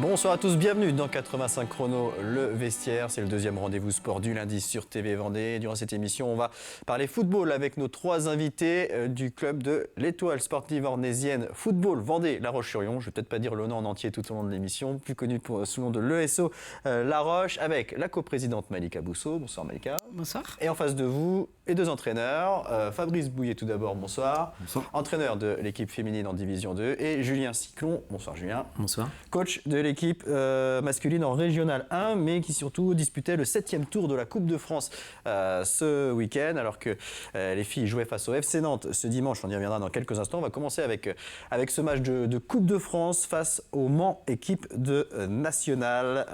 Bonsoir à tous, bienvenue dans 85 chrono, le vestiaire. C'est le deuxième rendez-vous sport du lundi sur TV Vendée. Durant cette émission, on va parler football avec nos trois invités du club de l'Étoile sportive ornésienne Football Vendée La Roche-sur-Yon. Je ne vais peut-être pas dire le nom en entier tout au long de l'émission, plus connu sous le nom de l'ESO La Roche, avec la coprésidente Malika Bousso. Bonsoir Malika. Bonsoir. Et en face de vous, les deux entraîneurs. Fabrice Bouillet tout d'abord, bonsoir. Bonsoir. Entraîneur de l'équipe féminine en Division 2. Et Julien Cyclon, bonsoir Julien. Bonsoir. Coach de l'équipe masculine en Régional 1, mais qui surtout disputait le 7e tour de la Coupe de France ce week-end, alors que les filles jouaient face au FC Nantes ce dimanche. On y reviendra dans quelques instants. On va commencer avec ce match de Coupe de France face au Mans, équipe de National,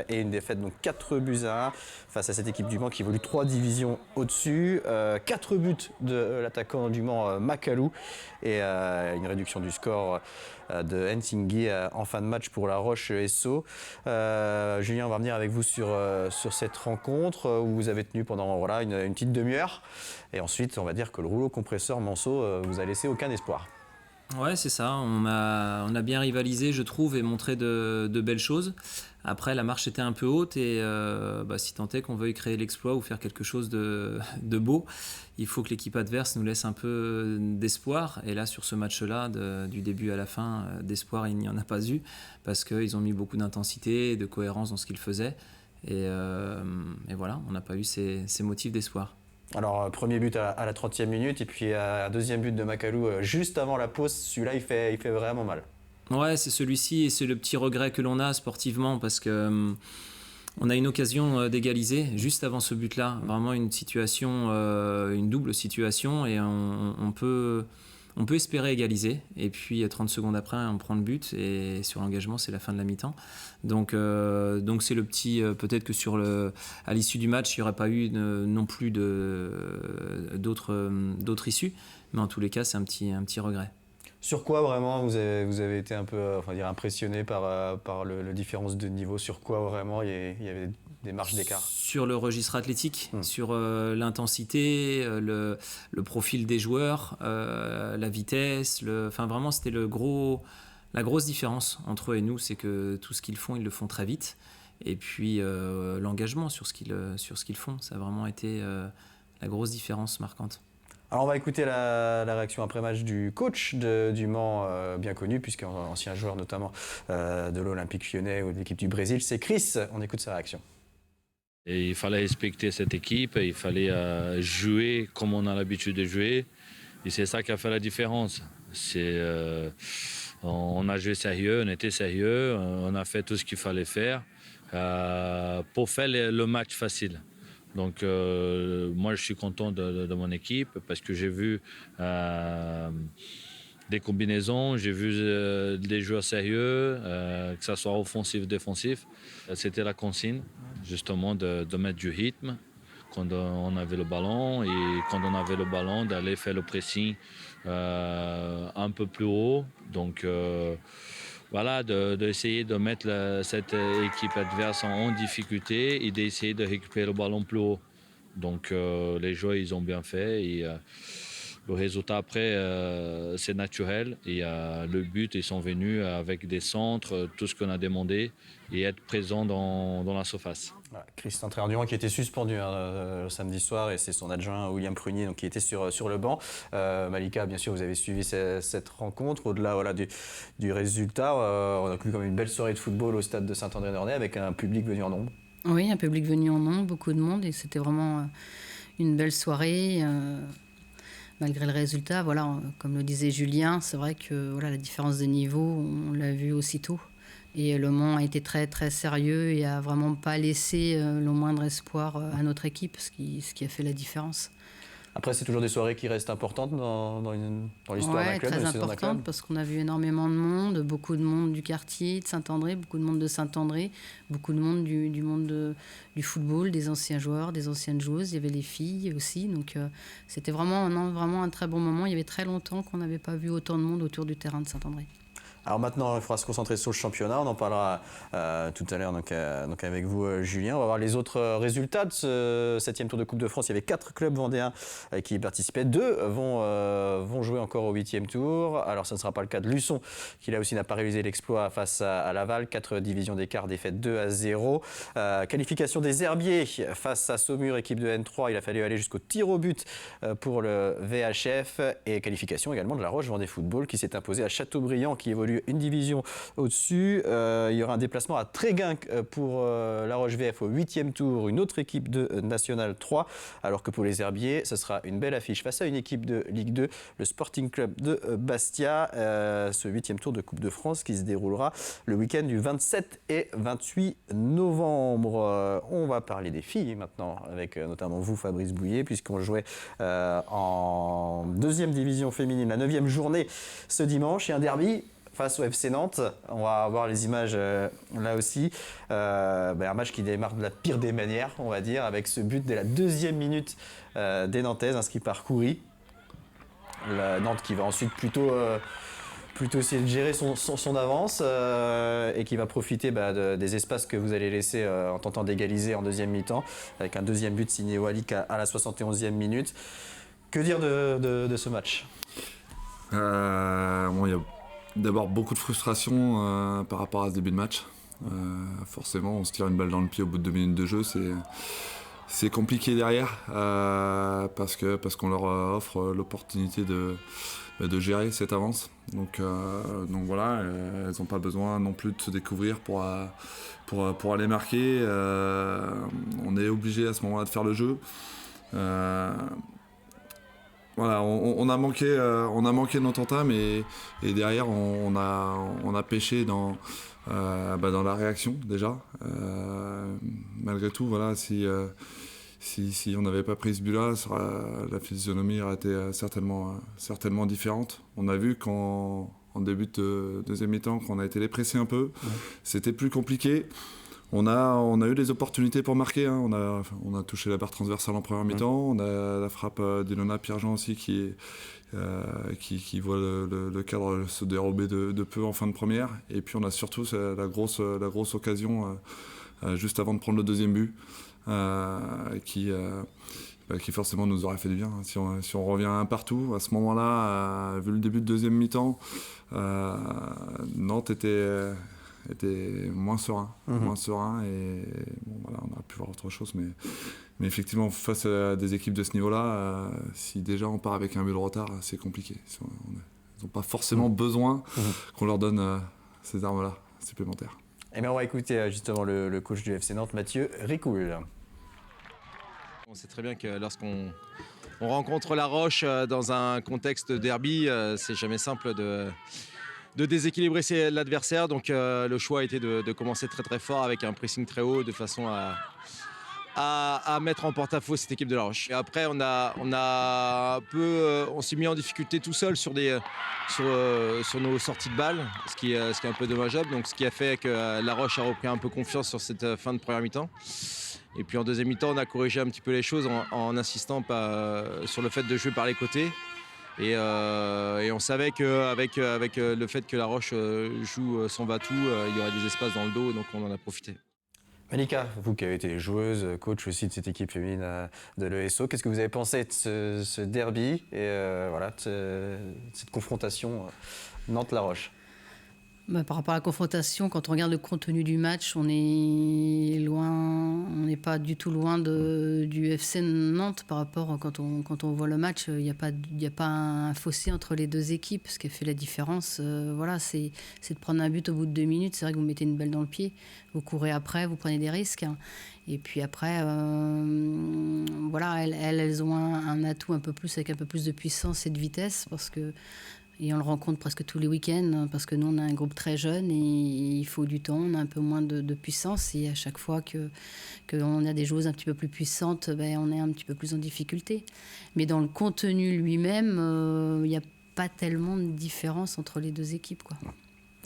et une défaite, donc 4-1 face à cette équipe du Mans qui évolue 3 divisions au-dessus. 4 buts de l'attaquant du Mans, Macalou, et une réduction du score de Nsinghi en fin de match pour La Roche-SO. Julien, on va revenir avec vous sur cette rencontre où vous avez tenu pendant une petite demi-heure. Et ensuite, on va dire que le rouleau compresseur Manceau vous a laissé aucun espoir. Ouais, c'est ça. On a bien rivalisé, je trouve, et montré de belles choses. Après, la marche était un peu haute et si tant est qu'on veuille créer l'exploit ou faire quelque chose de beau, il faut que l'équipe adverse nous laisse un peu d'espoir. Et là, sur ce match-là, du début à la fin, d'espoir, il n'y en a pas eu parce qu'ils ont mis beaucoup d'intensité et de cohérence dans ce qu'ils faisaient. Et voilà, on n'a pas eu ces motifs d'espoir. Alors, premier but à la 30e minute et puis un deuxième but de Macalou juste avant la pause. Celui-là, il fait vraiment mal. Ouais, c'est celui-ci et c'est le petit regret que l'on a sportivement parce que on a une occasion d'égaliser juste avant ce but-là. Vraiment une situation, une double situation et on peut espérer égaliser. Et puis 30 secondes après, on prend le but et sur l'engagement, c'est la fin de la mi-temps. Donc c'est le petit. Peut-être que à l'issue du match, il n'y aurait pas eu non plus d'autres issues. Mais en tous les cas, c'est un petit regret. Sur quoi vraiment vous avez été un peu impressionné par le différence de niveau? Sur quoi vraiment il y avait des marges d'écart? Sur le registre athlétique, sur l'intensité, le profil des joueurs, la vitesse. Vraiment, c'était la grosse différence entre eux et nous, c'est que tout ce qu'ils font, ils le font très vite. Et puis l'engagement sur ce qu'ils font, ça a vraiment été la grosse différence marquante. Alors on va écouter la réaction après-match du coach du Mans, bien connu, puisqu'ancien joueur notamment de l'Olympique Lyonnais ou de l'équipe du Brésil. C'est Chris, on écoute sa réaction. Et il fallait respecter cette équipe, il fallait jouer comme on a l'habitude de jouer. Et c'est ça qui a fait la différence. On a joué sérieux, on était sérieux, on a fait tout ce qu'il fallait faire pour faire le match facile. Donc moi je suis content de mon équipe parce que j'ai vu des combinaisons, j'ai vu des joueurs sérieux, que ce soit offensif ou défensif. C'était la consigne justement de mettre du rythme quand on avait le ballon et quand on avait le ballon d'aller faire le pressing un peu plus haut. Donc d'essayer de mettre cette équipe adverse en difficulté et d'essayer de récupérer le ballon plus haut. Donc les joueurs, ils ont bien fait. Et le résultat après, c'est naturel. Et le but, ils sont venus avec des centres, tout ce qu'on a demandé et être présent dans la surface. Voilà, Christian Tréandurand qui était suspendu le samedi soir et c'est son adjoint William Prunier qui était sur le banc. Malika, bien sûr, vous avez suivi cette rencontre. Au-delà du résultat, on a connu comme une belle soirée de football au stade de Saint-André-Nornay avec un public venu en nombre. Oui, un public venu en nombre, beaucoup de monde et c'était vraiment une belle soirée. Malgré le résultat, comme le disait Julien, c'est vrai que la différence de niveau, on l'a vu aussitôt. Et Le Mans a été très très sérieux et a vraiment pas laissé le moindre espoir à notre équipe, ce qui a fait la différence. Après, c'est toujours des soirées qui restent importantes dans l'histoire d'un club, très importantes parce qu'on a vu énormément de monde, beaucoup de monde du quartier de Saint-André, beaucoup de monde de Saint-André, beaucoup de monde du monde du football, des anciens joueurs, des anciennes joueuses. Il y avait les filles aussi, donc c'était vraiment un très bon moment. Il y avait très longtemps qu'on n'avait pas vu autant de monde autour du terrain de Saint-André. Alors maintenant, il faudra se concentrer sur le championnat. On en parlera tout à l'heure donc avec vous, Julien. On va voir les autres résultats de ce 7e tour de Coupe de France. Il y avait 4 clubs vendéens qui y participaient. 2 vont jouer encore au 8e tour. Alors, ce ne sera pas le cas de Luçon, qui là aussi n'a pas réalisé l'exploit face à Laval. 4 divisions d'écart, défaite 2-0. Qualification des Herbiers face à Saumur, équipe de N3. Il a fallu aller jusqu'au tir au but pour le VHF. Et qualification également de la Roche Vendée Football qui s'est imposée à Châteaubriand, qui évolue une division au-dessus. Il y aura un déplacement à Tréguin pour la Roche VF au 8e tour, une autre équipe de National 3, alors que pour les Herbiers, ce sera une belle affiche face à une équipe de Ligue 2, le Sporting Club de Bastia, ce 8e tour de Coupe de France qui se déroulera le week-end du 27 et 28 novembre. On va parler des filles maintenant, avec notamment vous, Fabrice Bouillet, puisqu'on jouait en 2e division féminine, la 9e journée ce dimanche, et un derby face au FC Nantes. On va voir les images là aussi. Un match qui démarre de la pire des manières, on va dire, avec ce but dès la 2e minute des Nantaises, inscrit par Coury. Nantes qui va ensuite plutôt essayer de gérer son avance et qui va profiter des espaces que vous allez laisser en tentant d'égaliser en 2e mi-temps, avec un 2e but signé Walik à la 71e minute. Que dire de ce match ? Il y a d'abord beaucoup de frustration par rapport à ce début de match. Forcément, on se tire une balle dans le pied au bout de 2 minutes de jeu. C'est compliqué derrière parce qu'on leur offre l'opportunité de gérer cette avance. Donc voilà, elles n'ont pas besoin non plus de se découvrir pour aller marquer. On est obligé à ce moment-là de faire le jeu. Voilà, on a manqué notre entame et derrière on a pêché dans la réaction déjà. Malgré tout, voilà, si on n'avait pas pris ce but-là, la physionomie aurait été certainement différente. On a vu qu'en début de 2e mi-temps, qu'on a été les pressés un peu, c'était plus compliqué. On a eu des opportunités pour marquer, hein. On a touché la barre transversale en première mi-temps. On a la frappe d'Ilona Pierjean aussi qui voit le cadre se dérober de peu en fin de première. Et puis on a surtout la grosse occasion juste avant de prendre le 2e but qui forcément nous aurait fait du bien. Si on revient un partout, à ce moment-là, vu le début de 2e mi-temps, Nantes était moins serein et voilà, on aurait pu voir autre chose, mais effectivement face à des équipes de ce niveau-là, si déjà on part avec un but de retard, c'est compliqué. Ils n'ont pas forcément besoin qu'on leur donne ces armes-là supplémentaires. Et bien on va écouter justement le coach du FC Nantes, Mathieu Ricoul. On sait très bien que lorsqu'on rencontre La Roche dans un contexte derby, c'est jamais simple de déséquilibrer l'adversaire. Donc le choix a été de commencer très très fort avec un pressing très haut de façon à mettre en porte-à-faux cette équipe de La Roche. Et après on s'est mis en difficulté tout seul sur nos sorties de balles, ce qui est un peu dommageable. Donc ce qui a fait que La Roche a repris un peu confiance sur cette fin de première mi-temps. Et puis en 2e mi-temps, on a corrigé un petit peu les choses en insistant sur le fait de jouer par les côtés. Et on savait qu'avec le fait que La Roche joue son va-tout, il y aurait des espaces dans le dos, donc on en a profité. Malika, vous qui avez été joueuse, coach aussi de cette équipe féminine de l'ESO, qu'est-ce que vous avez pensé de ce derby et de cette confrontation Nantes-La Roche ? Par rapport à la confrontation, quand on regarde le contenu du match, on n'est pas du tout loin du FC Nantes par rapport quand on voit le match. Il n'y a pas un fossé entre les deux équipes. Ce qui a fait la différence, c'est de prendre un but au bout de 2 minutes. C'est vrai que vous mettez une balle dans le pied, vous courez après, vous prenez des risques. Et puis après, elles ont un atout un peu plus avec un peu plus de puissance et de vitesse et on le rencontre presque tous les week-ends parce que nous, on a un groupe très jeune et il faut du temps, on a un peu moins de puissance. Et à chaque fois qu'on a des joueuses un petit peu plus puissantes, on est un petit peu plus en difficulté. Mais dans le contenu lui-même, il n'y a pas tellement de différence entre les deux équipes, quoi.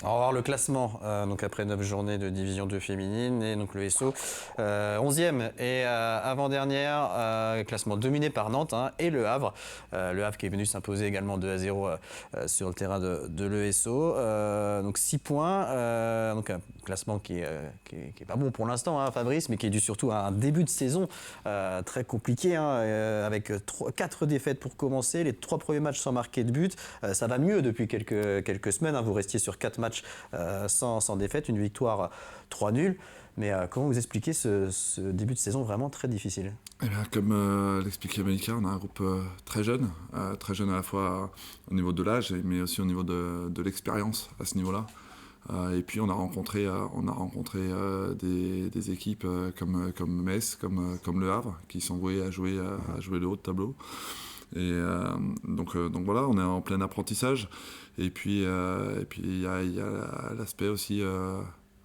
On va voir le classement, donc après 9 journées de division 2 féminine, et donc le SO 11e et avant-dernière, classement dominé par Nantes et Le Havre. Le Havre qui est venu s'imposer également 2-0 sur le terrain de l'ESO. Donc 6 points, donc un classement qui est pas bon pour l'instant, Fabrice, mais qui est dû surtout à un début de saison très compliqué, avec 4 défaites pour commencer, les 3 premiers matchs sans marquer de but. Ça va mieux depuis quelques semaines, vous restiez sur 4 matchs sans défaite, une victoire, 3 nuls. Mais comment vous expliquez ce début de saison vraiment très difficile ? Eh bien, comme l'expliquait Malika, on a un groupe très jeune à la fois au niveau de l'âge, mais aussi au niveau de l'expérience à ce niveau-là. Et puis on a rencontré des équipes comme Metz, comme Le Havre, qui sont vouées à jouer le haut de tableau. Et donc voilà, on est en plein apprentissage. Et puis il y a l'aspect aussi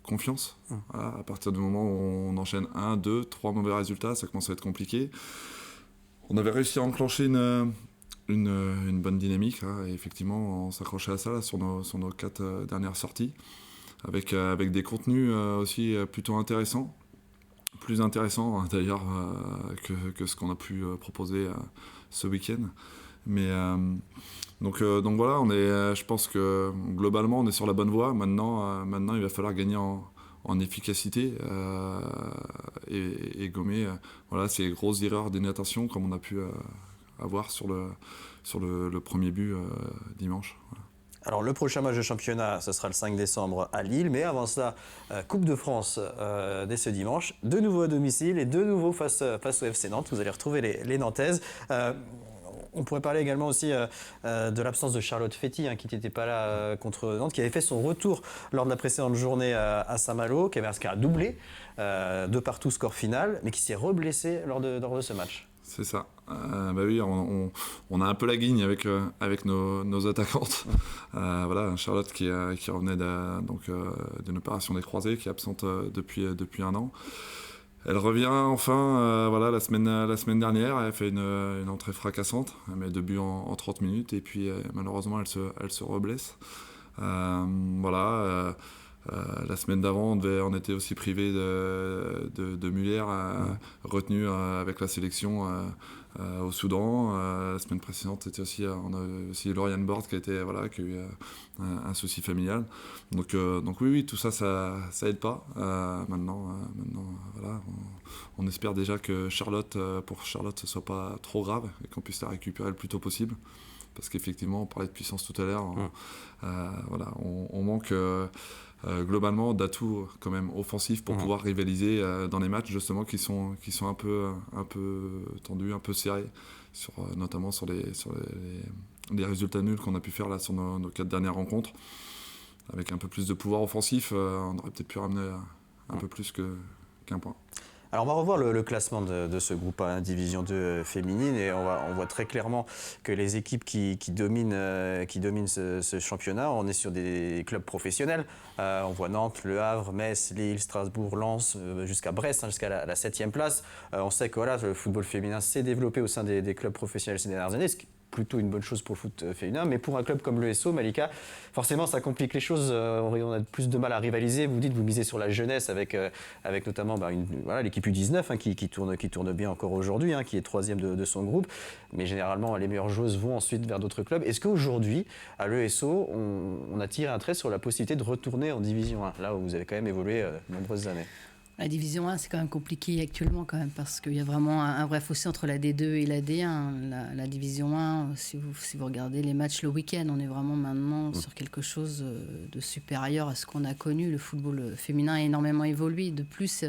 confiance. Voilà, à partir du moment où on enchaîne 1, 2, 3 mauvais résultats, ça commence à être compliqué. On avait réussi à enclencher une bonne dynamique, et effectivement on s'accrochait à ça là, sur nos 4 dernières sorties, avec des contenus aussi plutôt intéressants, plus intéressants d'ailleurs que ce qu'on a pu proposer ce week-end. Mais donc voilà, je pense que globalement on est sur la bonne voie. Maintenant il va falloir gagner en efficacité et gommer ces grosses erreurs d'inattention comme on a pu avoir sur le premier but dimanche. Voilà. Alors le prochain match de championnat, ce sera le 5 décembre à Lille, mais avant cela, Coupe de France dès ce dimanche, de nouveau à domicile et de nouveau face au FC Nantes. Vous allez retrouver les Nantaises. On pourrait parler également aussi de l'absence de Charlotte Fetty, qui n'était pas là contre Nantes, qui avait fait son retour lors de la précédente journée à Saint-Malo, qui avait inscrit un doublé, 2-2 score final, mais qui s'est reblessé lors de ce match. C'est ça. Oui, on a un peu la guigne avec nos attaquantes. Voilà, Charlotte qui revenait d'une opération des croisés, qui est absente depuis un an. Elle revient enfin la semaine dernière. Elle fait une entrée fracassante. Elle met 2 buts en 30 minutes et puis malheureusement elle se reblesse. La semaine d'avant, on était aussi privé de Muller, retenu avec la sélection au Soudan. La semaine précédente, on a aussi Lauriane Borde qui a eu un souci familial. Donc oui, tout ça aide pas. Maintenant, on espère déjà que pour Charlotte, ce soit pas trop grave et qu'on puisse la récupérer le plus tôt possible. Parce qu'effectivement, on parlait de puissance tout à l'heure. On manque globalement d'atouts quand même offensifs pour pouvoir rivaliser dans les matchs justement qui sont un peu tendus, un peu serrés, notamment sur les résultats nuls qu'on a pu faire là sur nos 4 dernières rencontres. Avec un peu plus de pouvoir offensif, on aurait peut-être pu ramener un peu plus qu'un point. Alors on va revoir le classement de ce groupe Division 2 féminine et on voit très clairement que les équipes qui dominent ce championnat, on est sur des clubs professionnels. On voit Nantes, Le Havre, Metz, Lille, Strasbourg, Lens, jusqu'à Brest, jusqu'à la 7e place. On sait que le football féminin s'est développé au sein des clubs professionnels ces dernières années, ce qui est plutôt une bonne chose pour le foot féminin, mais pour un club comme l'ESO, Malika, forcément ça complique les choses, on a plus de mal à rivaliser. Vous misez sur la jeunesse avec notamment l'équipe U19 qui tourne bien encore aujourd'hui, qui est 3e de son groupe, mais généralement les meilleures joueuses vont ensuite vers d'autres clubs. Est-ce qu'aujourd'hui à l'ESO on a tiré un trait sur la possibilité de retourner en Division 1, là où vous avez quand même évolué de nombreuses années? La Division 1, c'est quand même compliqué actuellement quand même, parce qu'il y a vraiment un vrai fossé entre la D2 et la D1. La Division 1, si vous regardez les matchs le week-end, on est vraiment maintenant sur quelque chose de supérieur à ce qu'on a connu. Le football féminin a énormément évolué. De plus,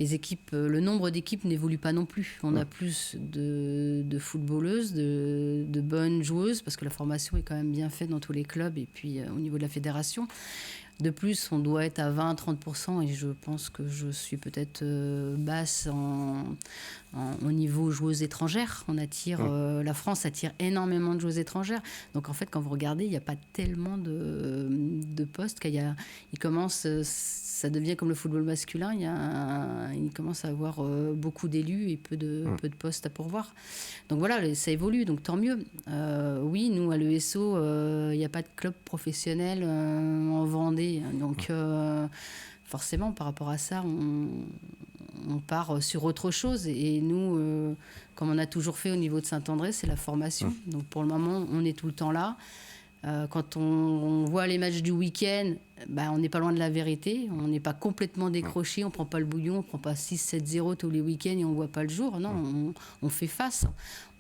le nombre d'équipes n'évolue pas non plus. On a plus de footballeuses, de bonnes joueuses, parce que la formation est quand même bien faite dans tous les clubs et puis au niveau de la fédération. De plus, on doit être à 20-30% et je pense que je suis peut-être basse au niveau joueuses étrangères. La France attire énormément de joueuses étrangères. Donc en fait, quand vous regardez, il n'y a pas tellement de postes. Il commence ça devient comme le football masculin. Il commence à avoir beaucoup d'élus et peu de postes à pourvoir. Donc voilà, ça évolue, donc tant mieux. Oui, nous, à l'ESO, il n'y a pas de club professionnel en Vendée. Donc forcément, par rapport à ça, on part sur autre chose. Et nous, comme on a toujours fait au niveau de Saint-André, c'est la formation. Donc pour le moment, on est tout le temps là. Quand on voit les matchs du week-end, on n'est pas loin de la vérité. On n'est pas complètement décroché, on ne prend pas le bouillon, on ne prend pas 6-7-0 tous les week-ends et on ne voit pas le jour. Non, on fait face.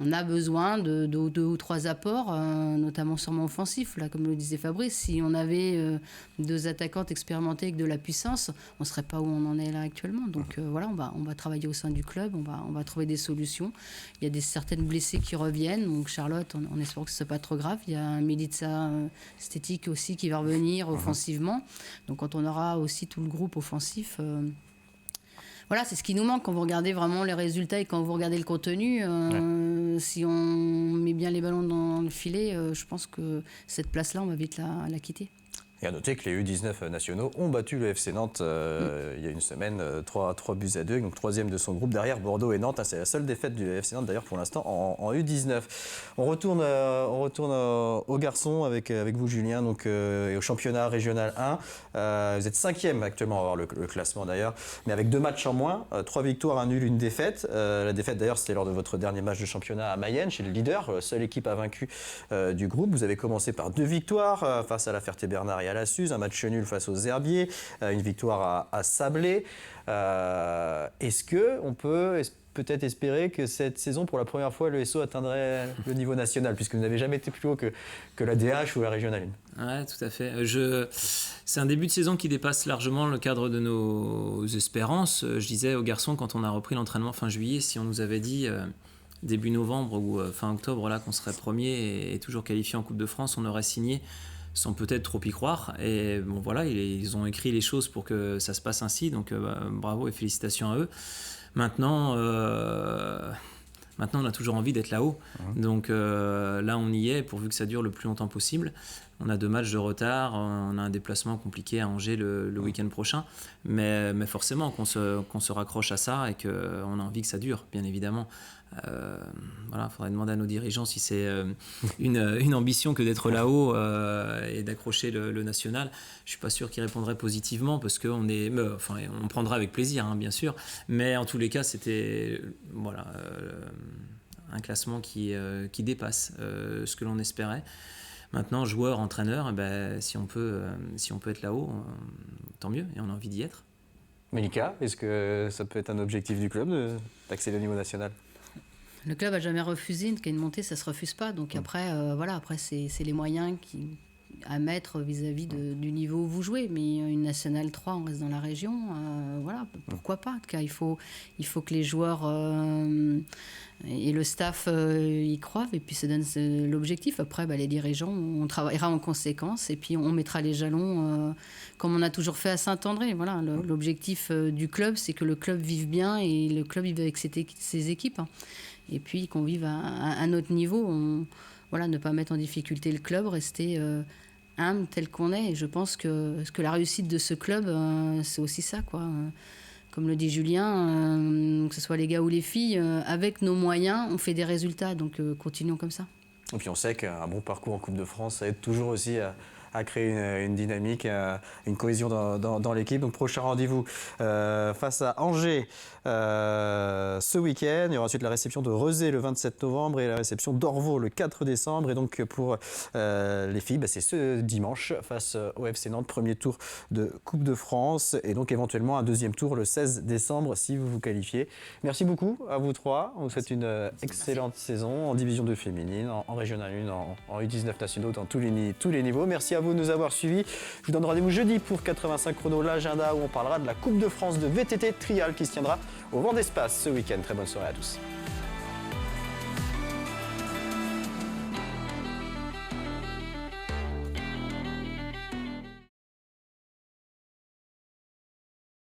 On a besoin de 2 ou 3 apports, notamment sûrement offensifs. Là, comme le disait Fabrice, si on avait 2 attaquantes expérimentées avec de la puissance, on ne serait pas où on en est là actuellement. Donc voilà, on va travailler au sein du club, on va trouver des solutions. Il y a certaines blessées qui reviennent. Donc Charlotte, on espère que ce ne soit pas trop grave. Il y a un Milica esthétique aussi qui va revenir offensivement. Donc quand on aura aussi tout le groupe offensif, voilà, c'est ce qui nous manque quand vous regardez vraiment les résultats et quand vous regardez le contenu. Si on met bien les ballons dans le filet, je pense que cette place-là, on va vite la quitter. Et à noter que les U19 nationaux ont battu le FC Nantes il y a une semaine, 3 buts à 2, donc 3e de son groupe derrière Bordeaux et Nantes. C'est la seule défaite du FC Nantes d'ailleurs pour l'instant en U19. On retourne aux garçons avec vous Julien, donc, et au championnat régional 1. Vous êtes 5e actuellement, on va voir le classement d'ailleurs, mais avec 2 matchs en moins, 3 victoires, 1 nul, 1 défaite. La défaite d'ailleurs c'était lors de votre dernier match de championnat à Mayenne, chez le leader, seule équipe invaincue du groupe. Vous avez commencé par 2 victoires face à la Ferté-Bernard et à la Suze, un match nul face aux Herbiers, une victoire à Sablé. Est-ce qu'on peut peut-être espérer que cette saison, pour la première fois, le SO atteindrait le niveau national, puisque vous n'avez jamais été plus haut que la DH ou la régionale 1? Ouais, tout à fait. C'est un début de saison qui dépasse largement le cadre de nos espérances. Je disais aux garçons, quand on a repris l'entraînement fin juillet, si on nous avait dit début novembre ou fin octobre là, qu'on serait premier et toujours qualifié en Coupe de France, on aurait signé sans peut-être trop y croire. Et bon, voilà, ils ont écrit les choses pour que ça se passe ainsi, donc bravo et félicitations à eux. Maintenant, on a toujours envie d'être là-haut. Donc là, on y est, pourvu que ça dure le plus longtemps possible. On a 2 matchs de retard, on a un déplacement compliqué à Angers le week-end prochain. Mais forcément, qu'on se raccroche à ça et qu'on a envie que ça dure, bien évidemment. Voilà, faudrait demander à nos dirigeants si c'est une ambition que d'être là-haut et d'accrocher le national. Je suis pas sûr qu'ils répondraient positivement parce qu'on on prendra avec plaisir, hein, bien sûr. Mais en tous les cas, c'était un classement qui dépasse ce que l'on espérait. Maintenant, joueurs, entraîneurs, si on peut être là-haut, tant mieux, et on a envie d'y être. Milica, est-ce que ça peut être un objectif du club d'accéder au niveau national ? Le club n'a jamais refusé, une montée, ça ne se refuse pas. Donc après, après c'est les moyens à mettre vis-à-vis du niveau où vous jouez. Mais une Nationale 3, on reste dans la région, pourquoi pas. En tout cas, il faut que les joueurs et le staff y croient et puis se donnent l'objectif. Après, les dirigeants, on travaillera en conséquence et puis on mettra les jalons comme on a toujours fait à Saint-André. Voilà, l'objectif du club, c'est que le club vive bien et le club vive avec ses équipes. Et puis qu'on vive à notre niveau, ne pas mettre en difficulté le club, rester humble tel qu'on est. Et je pense que la réussite de ce club, c'est aussi ça, quoi. Comme le dit Julien, que ce soit les gars ou les filles, avec nos moyens, on fait des résultats. Donc continuons comme ça. Et puis on sait qu'un bon parcours en Coupe de France, ça aide toujours aussi à créer une dynamique, une cohésion dans l'équipe. Donc prochain rendez-vous face à Angers ce week-end. Il y aura ensuite la réception de Rezé le 27 novembre et la réception d'Orvaux le 4 décembre. Et donc pour les filles, c'est ce dimanche face au FC Nantes, premier tour de Coupe de France et donc éventuellement un deuxième tour le 16 décembre si vous vous qualifiez. Merci beaucoup à vous trois. On vous souhaite une excellente saison en division 2 féminine, en régional 1, en U19 nationaux dans tous les niveaux. Merci à vous de nous avoir suivis. Je vous donne rendez-vous jeudi pour 85 chrono, l'agenda où on parlera de la Coupe de France de VTT Trial qui se tiendra au Vent d'Espace ce week-end. Très bonne soirée à tous.